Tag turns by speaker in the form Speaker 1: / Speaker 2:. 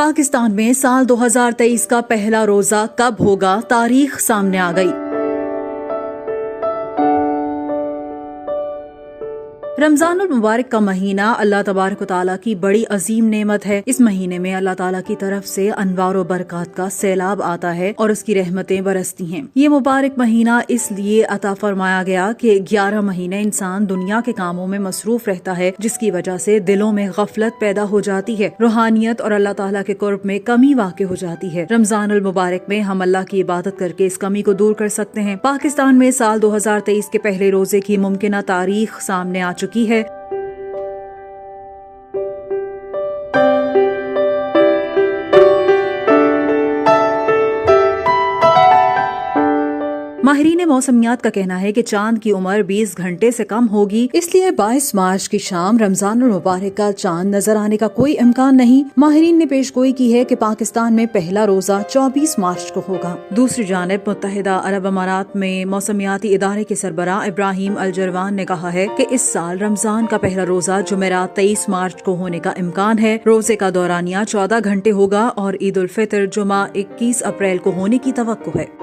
Speaker 1: پاکستان میں سال 2023 کا پہلا روزہ کب ہوگا؟ تاریخ سامنے آ گئی۔ رمضان المبارک کا مہینہ اللہ تبارک و تعالیٰ کی بڑی عظیم نعمت ہے۔ اس مہینے میں اللہ تعالیٰ کی طرف سے انوار و برکات کا سیلاب آتا ہے اور اس کی رحمتیں برستی ہیں۔ یہ مبارک مہینہ اس لیے عطا فرمایا گیا کہ 11 مہینے انسان دنیا کے کاموں میں مصروف رہتا ہے، جس کی وجہ سے دلوں میں غفلت پیدا ہو جاتی ہے، روحانیت اور اللہ تعالیٰ کے قرب میں کمی واقع ہو جاتی ہے۔ رمضان المبارک میں ہم اللہ کی عبادت کر کے اس کمی کو دور کر سکتے ہیں۔ پاکستان میں سال 2023 کے پہلے روزے کی ممکنہ تاریخ سامنے آ چکی ہے۔ ماہرین موسمیات کا کہنا ہے کہ چاند کی عمر 20 گھنٹے سے کم ہوگی، اس لیے 22 مارچ کی شام رمضان المبارک کا چاند نظر آنے کا کوئی امکان نہیں۔ ماہرین نے پیش گوئی کی ہے کہ پاکستان میں پہلا روزہ 24 مارچ کو ہوگا۔ دوسری جانب متحدہ عرب امارات میں موسمیاتی ادارے کے سربراہ ابراہیم الجروان نے کہا ہے کہ اس سال رمضان کا پہلا روزہ جمعرات 23 مارچ کو ہونے کا امکان ہے۔ روزے کا دورانیہ 14 گھنٹے ہوگا اور عید الفطر جمعہ 21 اپریل کو ہونے کی توقع ہے۔